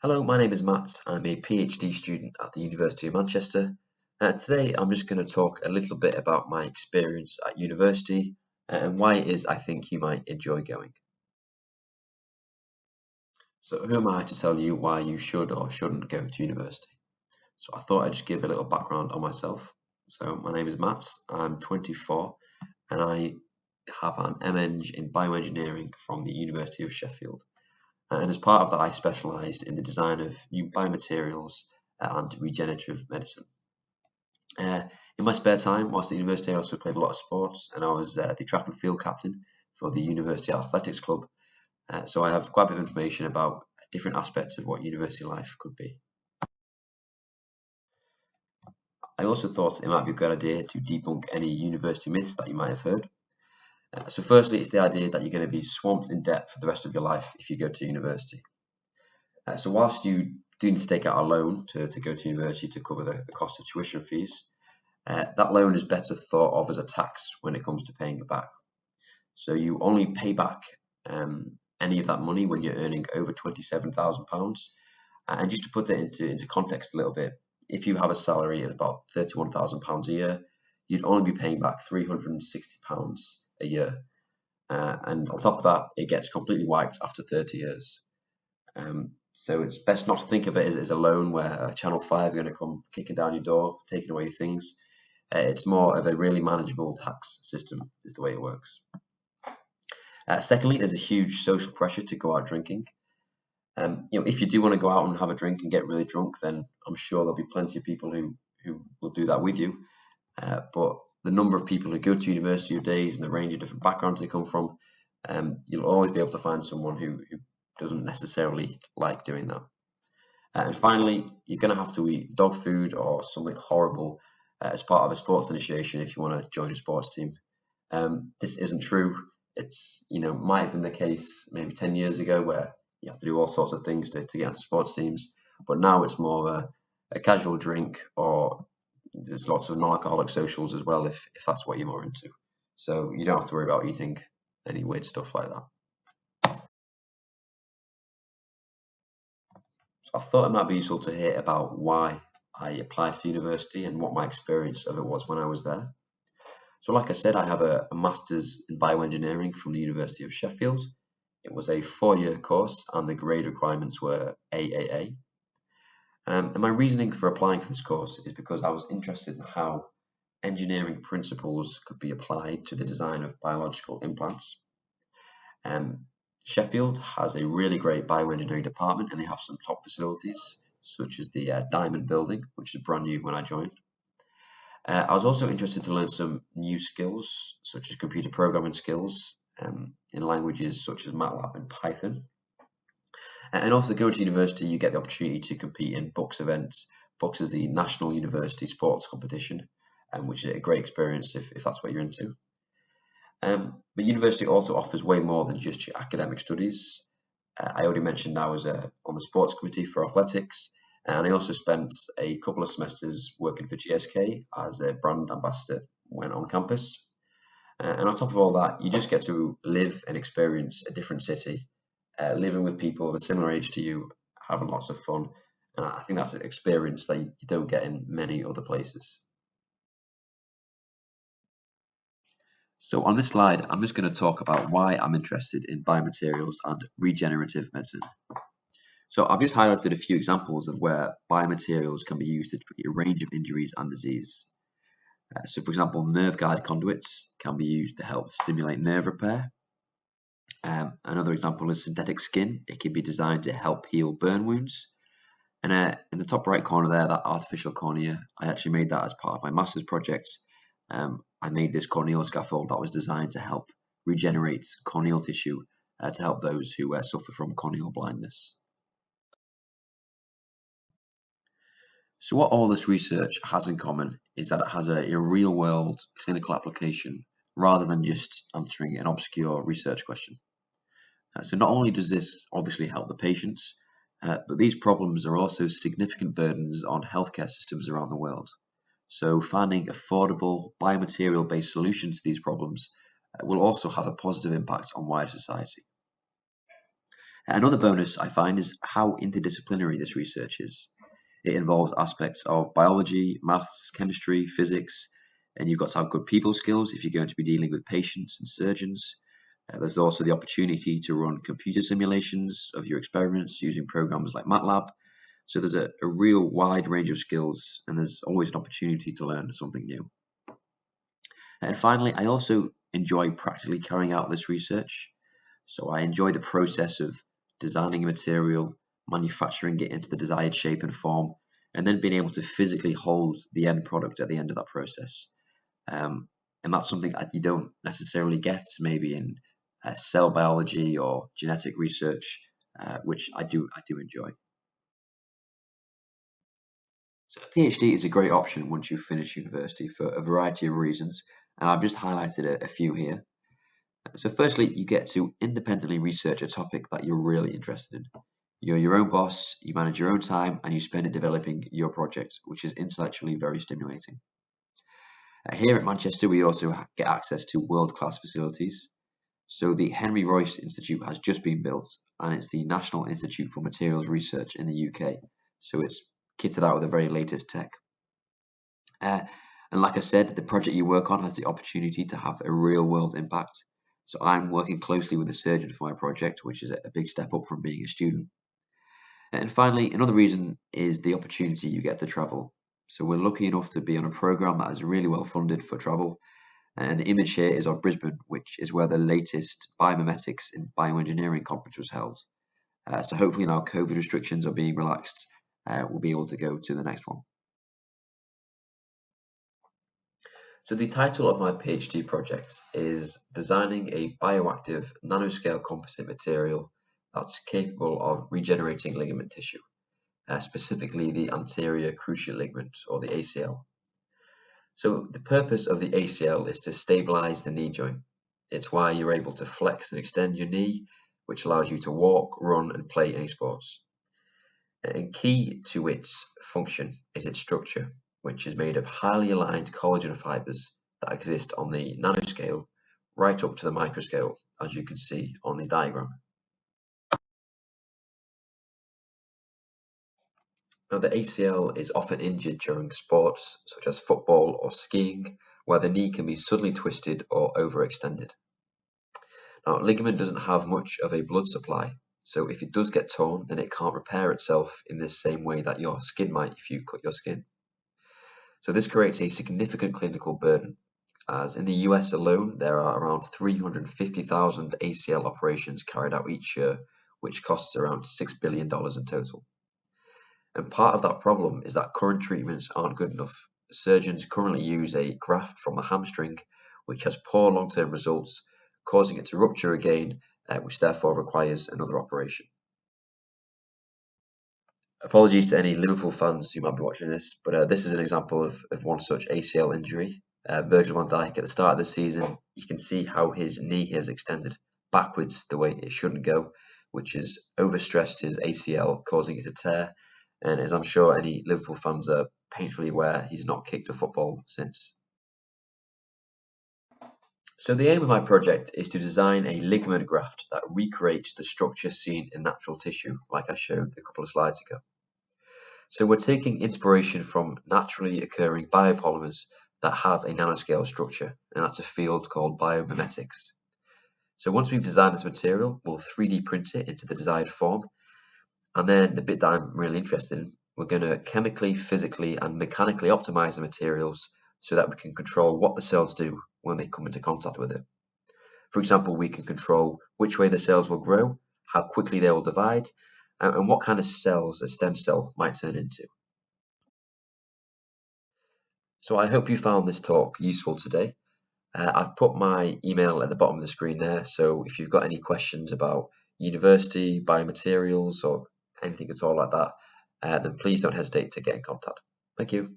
Hello, my name is Matt. I'm a PhD student at the University of Manchester. Today, I'm just going to talk a little bit about my experience at university and why it is I think you might enjoy going. So, who am I to tell you why you should or shouldn't go to university? So, I thought I'd just give a little background on myself. So, my name is Matt. I'm 24 and I have an MEng in bioengineering from the University of Sheffield. And as part of that, I specialised in the design of new biomaterials and regenerative medicine. In my spare time, whilst at university, I also played a lot of sports, and I was the track and field captain for the University Athletics Club. So I have quite a bit of information about different aspects of what university life could be. I also thought it might be a good idea to debunk any university myths that you might have heard. So firstly, it's the idea that you're going to be swamped in debt for the rest of your life if you go to university. So whilst you do need to take out a loan to go to university to cover the cost of tuition fees, that loan is better thought of as a tax when it comes to paying it back. So you only pay back any of that money when you're earning over £27,000. And just to put that into context a little bit, if you have a salary of about £31,000 a year, you'd only be paying back £360 a year. And on top of that, it gets completely wiped after 30 years. So it's best not to think of it as a loan where Channel 5 are going to come kicking down your door, taking away your things. It's more of a really manageable tax system is the way it works. Secondly, there's a huge social pressure to go out drinking. If you do want to go out and have a drink and get really drunk, then I'm sure there'll be plenty of people who will do that with you. But the number of people who go to university days and the range of different backgrounds they come from, you'll always be able to find someone who doesn't necessarily like doing that. And finally, you're going to have to eat dog food or something horrible as part of a sports initiation if you want to join a sports team. This isn't true. It's might have been the case maybe 10 years ago where you have to do all sorts of things to get into sports teams, but now it's more of a casual drink, or there's lots of non-alcoholic socials as well if that's what you're more into. So you don't have to worry about eating any weird stuff like that. I thought it might be useful to hear about why I applied for university and what my experience of it was when I was there. So like I said, I have a master's in bioengineering from the University of Sheffield. It was a 4-year course and the grade requirements were AAA. And my reasoning for applying for this course is because I was interested in how engineering principles could be applied to the design of biological implants. Sheffield has a really great bioengineering department, and they have some top facilities, such as the Diamond building, which is brand new when I joined. I was also interested to learn some new skills, such as computer programming skills in languages such as MATLAB and Python. And also going to university, you get the opportunity to compete in BUCS events. BUCS is the National University Sports Competition, which is a great experience if that's what you're into. But university also offers way more than just your academic studies. I already mentioned I was on the sports committee for athletics, and I also spent a couple of semesters working for GSK as a brand ambassador when on campus. And on top of all that, you just get to live and experience a different city, living with people of a similar age to you, having lots of fun. And I think that's an experience that you don't get in many other places. So on this slide, I'm just going to talk about why I'm interested in biomaterials and regenerative medicine. So I've just highlighted a few examples of where biomaterials can be used to treat a range of injuries and disease. So for example, nerve guide conduits can be used to help stimulate nerve repair. Another example is synthetic skin. It can be designed to help heal burn wounds. And in the top right corner there, that artificial cornea, I actually made that as part of my master's project. I made this corneal scaffold that was designed to help regenerate corneal tissue to help those who suffer from corneal blindness. So what all this research has in common is that it has a real-world clinical application rather than just answering an obscure research question. So not only does this obviously help the patients, but these problems are also significant burdens on healthcare systems around the world. So finding affordable biomaterial-based solutions to these problems will also have a positive impact on wider society. Another bonus I find is how interdisciplinary this research is. It involves aspects of biology, maths, chemistry, physics, and you've got to have good people skills if you're going to be dealing with patients and surgeons. There's also the opportunity to run computer simulations of your experiments using programs like MATLAB. So there's a real wide range of skills, and there's always an opportunity to learn something new. And finally, I also enjoy practically carrying out this research. So I enjoy the process of designing a material, manufacturing it into the desired shape and form, and then being able to physically hold the end product at the end of that process. And that's something that you don't necessarily get maybe in cell biology or genetic research, which I do enjoy. So a PhD is a great option once you finish university for a variety of reasons, and I've just highlighted a few here. So firstly, you get to independently research a topic that you're really interested in. You're your own boss, you manage your own time, and you spend it developing your project, which is intellectually very stimulating. Here at Manchester, we also get access to world-class facilities. So the Henry Royce Institute has just been built, and it's the National Institute for Materials Research in the UK. So it's kitted out with the very latest tech. And like I said, the project you work on has the opportunity to have a real-world impact. So I'm working closely with a surgeon for my project, which is a big step up from being a student. And finally, another reason is the opportunity you get to travel. So we're lucky enough to be on a program that is really well funded for travel. And the image here is of Brisbane, which is where the latest Biomimetics and Bioengineering conference was held. So hopefully now COVID restrictions are being relaxed, we'll be able to go to the next one. So the title of my PhD project is Designing a Bioactive Nanoscale Composite Material that's capable of regenerating ligament tissue, specifically the anterior cruciate ligament, or the ACL. So the purpose of the ACL is to stabilize the knee joint. It's why you're able to flex and extend your knee, which allows you to walk, run, and play any sports. And key to its function is its structure, which is made of highly aligned collagen fibers that exist on the nanoscale right up to the microscale, as you can see on the diagram. Now, the ACL is often injured during sports such as football or skiing, where the knee can be suddenly twisted or overextended. Now, ligament doesn't have much of a blood supply, so if it does get torn, then it can't repair itself in the same way that your skin might if you cut your skin. So this creates a significant clinical burden, as in the US alone, there are around 350,000 ACL operations carried out each year, which costs around $6 billion in total. And part of that problem is that current treatments aren't good enough. Surgeons currently use a graft from the hamstring, which has poor long-term results, causing it to rupture again, which therefore requires another operation. Apologies to any Liverpool fans who might be watching this, but this is an example of one such ACL injury. Virgil van Dijk, at the start of the season, you can see how his knee has extended backwards the way it shouldn't go, which has overstressed his ACL, causing it to tear. And as I'm sure any Liverpool fans are painfully aware, he's not kicked a football since. So the aim of my project is to design a ligament graft that recreates the structure seen in natural tissue, like I showed a couple of slides ago. So we're taking inspiration from naturally occurring biopolymers that have a nanoscale structure, and that's a field called biomimetics. So once we've designed this material, we'll 3D print it into the desired form, and then the bit that I'm really interested in, we're going to chemically, physically, and mechanically optimize the materials so that we can control what the cells do when they come into contact with it. For example, we can control which way the cells will grow, how quickly they will divide, and what kind of cells a stem cell might turn into. So I hope you found this talk useful today. I've put my email at the bottom of the screen there, so if you've got any questions about university, biomaterials, or anything at all like that, then please don't hesitate to get in contact. Thank you.